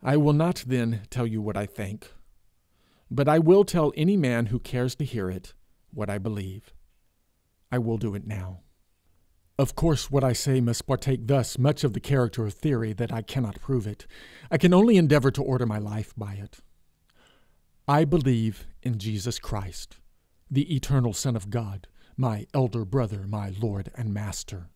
I will not then tell you what I think, but I will tell any man who cares to hear it what I believe. I will do it now. Of course, what I say must partake thus much of the character of theory that I cannot prove it. I can only endeavor to order my life by it. I believe in Jesus Christ, the eternal Son of God, my elder brother, my Lord and Master.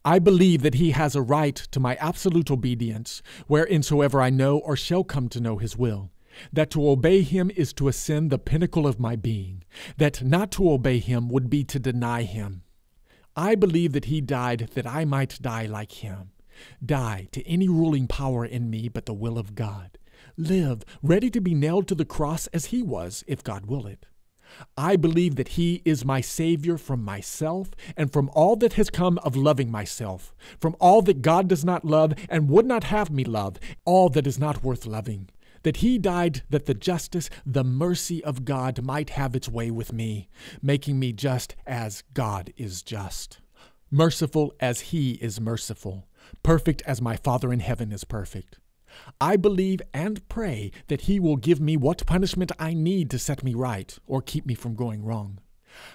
I believe that he has a right to my absolute obedience, whereinsoever I know or shall come to know his will, that to obey him is to ascend the pinnacle of my being, that not to obey him would be to deny him. I believe that he died that I might die like him, die to any ruling power in me but the will of God, live ready to be nailed to the cross as he was, if God will it. I believe that he is my Savior from myself and from all that has come of loving myself, from all that God does not love and would not have me love, all that is not worth loving, that he died that the justice, the mercy of God might have its way with me, making me just as God is just, merciful as he is merciful, perfect as my Father in heaven is perfect. I believe and pray that he will give me what punishment I need to set me right or keep me from going wrong.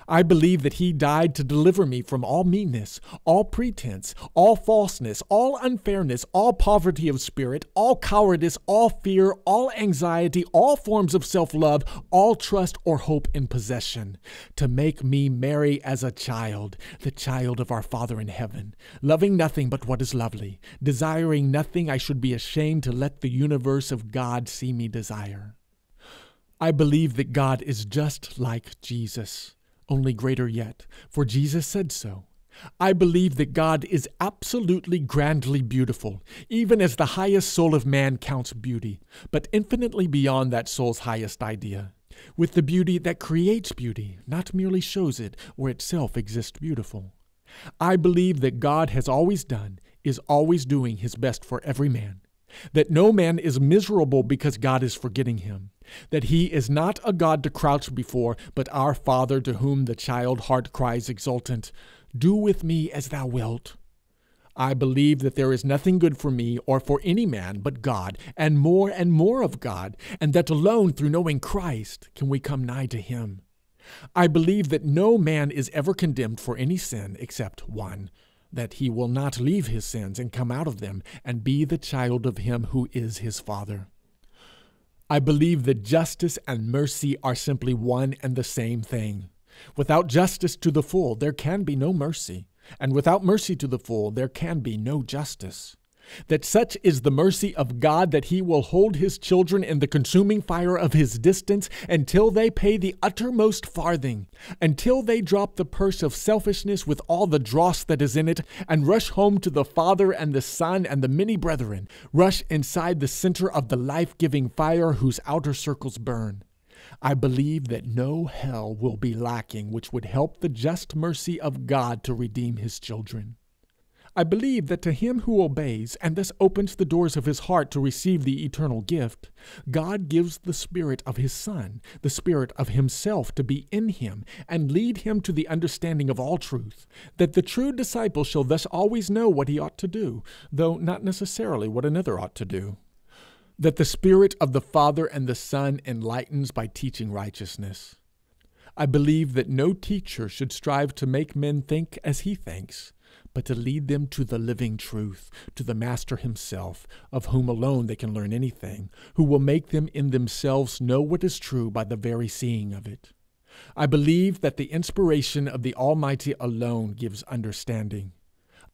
I believe that he died to deliver me from all meanness, all pretense, all falseness, all unfairness, all poverty of spirit, all cowardice, all fear, all anxiety, all forms of self-love, all trust or hope in possession, to make me merry as a child, the child of our Father in heaven, loving nothing but what is lovely, desiring nothing I should be ashamed to let the universe of God see me desire. I believe that God is just like Jesus, only greater yet, for Jesus said so. I believe that God is absolutely grandly beautiful, even as the highest soul of man counts beauty, but infinitely beyond that soul's highest idea, with the beauty that creates beauty, not merely shows it or itself exists beautiful. I believe that God has always done, is always doing his best for every man, that no man is miserable because God is forgetting him, that he is not a God to crouch before, but our Father to whom the child heart cries exultant, "Do with me as thou wilt." I believe that there is nothing good for me or for any man but God, and more of God, and that alone through knowing Christ can we come nigh to him. I believe that no man is ever condemned for any sin except one, that he will not leave his sins and come out of them and be the child of him who is his Father. I believe that justice and mercy are simply one and the same thing. Without justice to the full, there can be no mercy, and without mercy to the full, there can be no justice. That such is the mercy of God that he will hold his children in the consuming fire of his distance until they pay the uttermost farthing, until they drop the purse of selfishness with all the dross that is in it, and rush home to the Father and the Son and the many brethren, rush inside the center of the life-giving fire whose outer circles burn. I believe that no hell will be lacking which would help the just mercy of God to redeem his children. I believe that to him who obeys, and thus opens the doors of his heart to receive the eternal gift, God gives the Spirit of his Son, the Spirit of himself to be in him, and lead him to the understanding of all truth, that the true disciple shall thus always know what he ought to do, though not necessarily what another ought to do. That the Spirit of the Father and the Son enlightens by teaching righteousness. I believe that no teacher should strive to make men think as he thinks, but to lead them to the living truth, to the Master himself, of whom alone they can learn anything, who will make them in themselves know what is true by the very seeing of it. I believe that the inspiration of the Almighty alone gives understanding.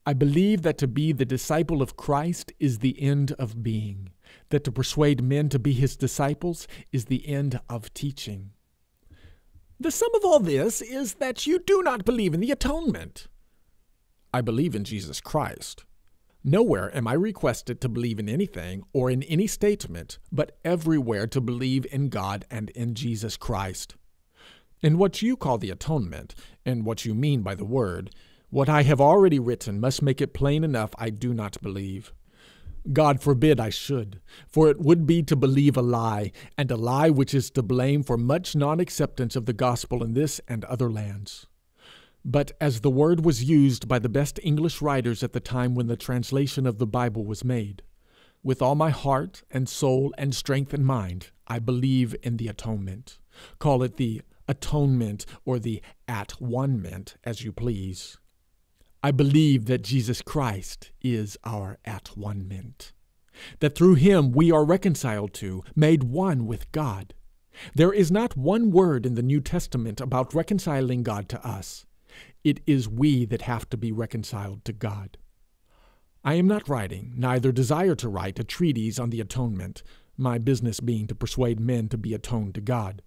I believe that to be the disciple of Christ is the end of being, that to persuade men to be his disciples is the end of teaching. The sum of all this is that you do not believe in the atonement. I believe in Jesus Christ. Nowhere am I requested to believe in anything or in any statement, but everywhere to believe in God and in Jesus Christ. In what you call the atonement, and what you mean by the word, what I have already written must make it plain enough I do not believe. God forbid I should, for it would be to believe a lie, and a lie which is to blame for much non-acceptance of the gospel in this and other lands. But as the word was used by the best English writers at the time when the translation of the Bible was made, With all my heart and soul and strength and mind, I believe in the atonement. Call it the atonement or the at-one-ment, as you please. I believe that Jesus Christ is our at-one-ment, that through him we are reconciled to, made one with God. There is not one word in the New Testament about reconciling God to us. It is we that have to be reconciled to God. I am not writing, neither desire to write, a treatise on the atonement, my business being to persuade men to be atoned to God.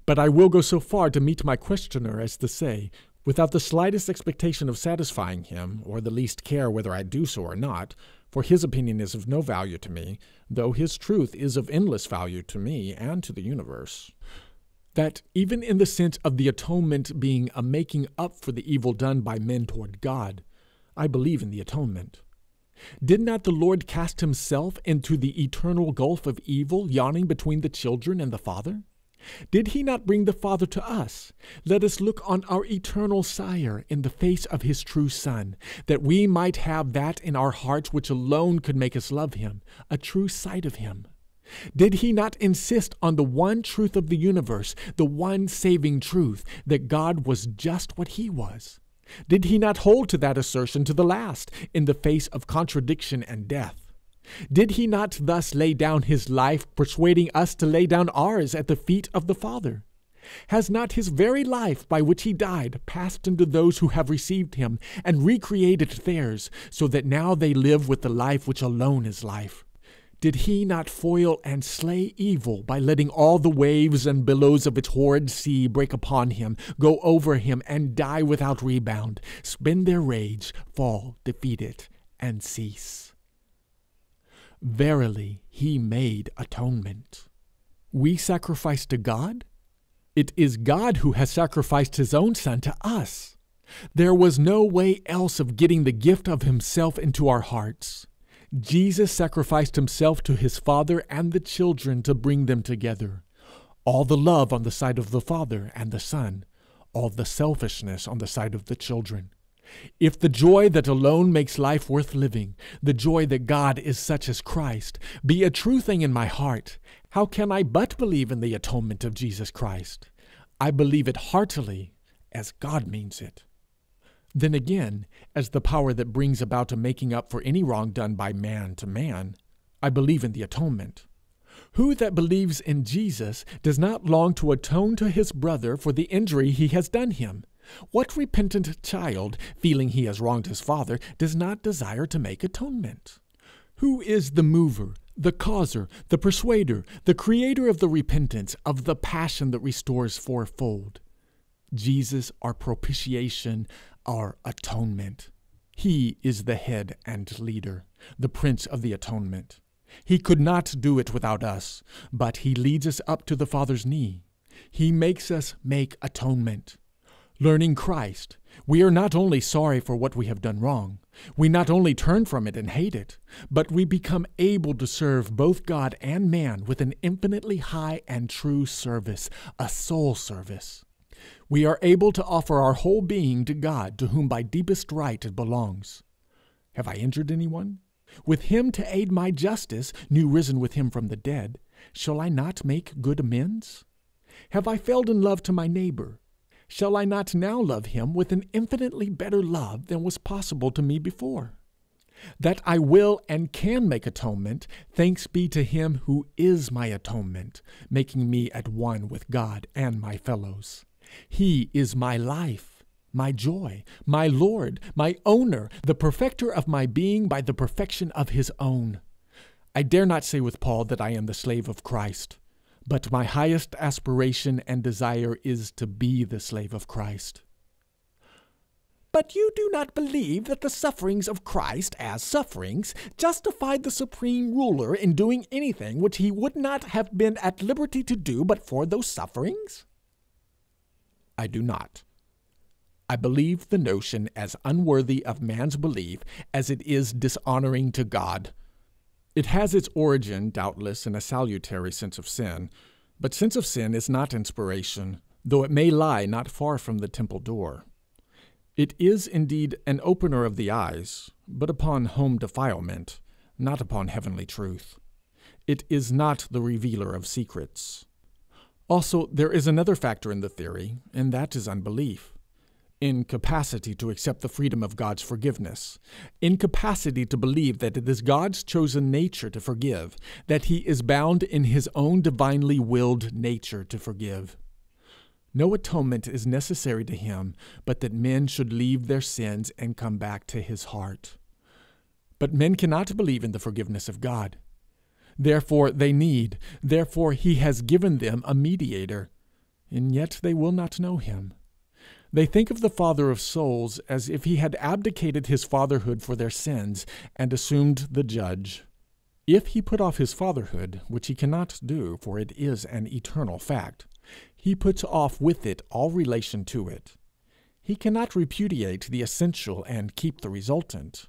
But I will go so far to meet my questioner as to say, without the slightest expectation of satisfying him, or the least care whether I do so or not, for his opinion is of no value to me, though his truth is of endless value to me and to the universe, that even in the sense of the atonement being a making up for the evil done by men toward God, I believe in the atonement. Did not the Lord cast himself into the eternal gulf of evil yawning between the children and the Father? Did he not bring the Father to us? Let us look on our eternal Sire in the face of his true Son, that we might have that in our hearts which alone could make us love him, a true sight of him. Did he not insist on the one truth of the universe, the one saving truth, that God was just what he was? Did he not hold to that assertion to the last, in the face of contradiction and death? Did he not thus lay down his life, persuading us to lay down ours at the feet of the Father? Has not his very life by which he died passed into those who have received him, and recreated theirs, so that now they live with the life which alone is life? Did he not foil and slay evil by letting all the waves and billows of its horrid sea break upon him, go over him, and die without rebound, spend their rage, fall, defeat it, and cease? Verily, he made atonement. We sacrifice to God? It is God who has sacrificed his own Son to us. There was no way else of getting the gift of himself into our hearts. Jesus sacrificed himself to his Father and the children to bring them together. All the love on the side of the Father and the Son, all the selfishness on the side of the children. If the joy that alone makes life worth living, the joy that God is such as Christ, be a true thing in my heart, how can I but believe in the atonement of Jesus Christ? I believe it heartily, as God means it. Then again, as the power that brings about a making up for any wrong done by man to man, I believe in the atonement. Who that believes in Jesus does not long to atone to his brother for the injury he has done him? What repentant child, feeling he has wronged his father, does not desire to make atonement? Who is the mover, the causer, the persuader, the creator of the repentance, of the passion that restores fourfold? Jesus, our propitiation, our atonement. He is the head and leader, the prince of the atonement. He could not do it without us, but he leads us up to the Father's knee. He makes us make atonement. Learning Christ, we are not only sorry for what we have done wrong, we not only turn from it and hate it, but we become able to serve both God and man with an infinitely high and true service, a soul service. We are able to offer our whole being to God, to whom by deepest right it belongs. Have I injured anyone? With him to aid my justice, new risen with him from the dead, shall I not make good amends? Have I failed in love to my neighbor? Shall I not now love him with an infinitely better love than was possible to me before? That I will and can make atonement, thanks be to him who is my atonement, making me at one with God and my fellows. He is my life, my joy, my Lord, my owner, the perfecter of my being by the perfection of his own. I dare not say with Paul that I am the slave of Christ, but my highest aspiration and desire is to be the slave of Christ. But you do not believe that the sufferings of Christ as sufferings justified the supreme ruler in doing anything which he would not have been at liberty to do but for those sufferings? I do not. I believe the notion as unworthy of man's belief as it is dishonoring to God. It has its origin, doubtless, in a salutary sense of sin, but sense of sin is not inspiration, though it may lie not far from the temple door. It is indeed an opener of the eyes, but upon home defilement, not upon heavenly truth. It is not the revealer of secrets. Also, there is another factor in the theory, and that is unbelief. Incapacity to accept the freedom of God's forgiveness. Incapacity to believe that it is God's chosen nature to forgive, that he is bound in his own divinely willed nature to forgive. No atonement is necessary to him, but that men should leave their sins and come back to his heart. But men cannot believe in the forgiveness of God. Therefore he has given them a mediator, and yet they will not know him. They think of the Father of souls as if he had abdicated his fatherhood for their sins and assumed the judge. If he put off his fatherhood, which he cannot do, for it is an eternal fact, he puts off with it all relation to it. He cannot repudiate the essential and keep the resultant.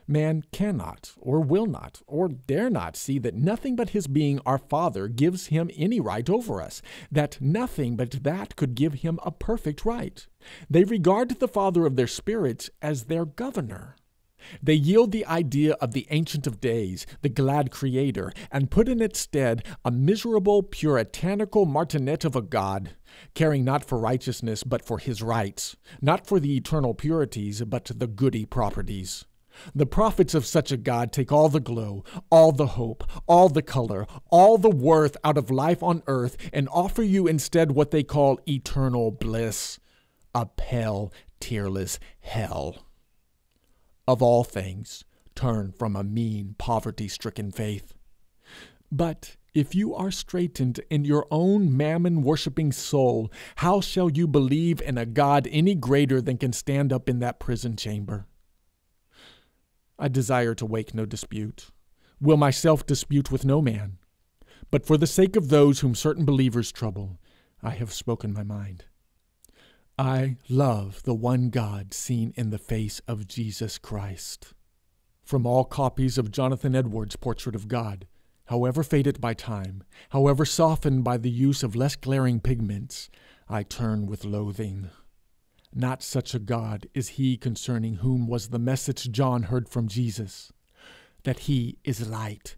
Man cannot, or will not, or dare not see that nothing but his being our Father gives him any right over us, that nothing but that could give him a perfect right. They regard the Father of their spirits as their governor. They yield the idea of the Ancient of Days, the glad Creator, and put in its stead a miserable, puritanical martinet of a God, caring not for righteousness but for his rights, not for the eternal purities but the goody properties. The prophets of such a God take all the glow, all the hope, all the color, all the worth out of life on earth and offer you instead what they call eternal bliss, a pale, tearless hell. Of all things, turn from a mean, poverty-stricken faith. But if you are straitened in your own mammon-worshipping soul, how shall you believe in a God any greater than can stand up in that prison chamber? I desire to wake no dispute, will myself dispute with no man. But for the sake of those whom certain believers trouble, I have spoken my mind. I love the one God seen in the face of Jesus Christ. From all copies of Jonathan Edwards' Portrait of God, however faded by time, however softened by the use of less glaring pigments, I turn with loathing. Not such a God is he concerning whom was the message John heard from Jesus, that he is light,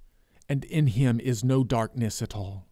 and in him is no darkness at all.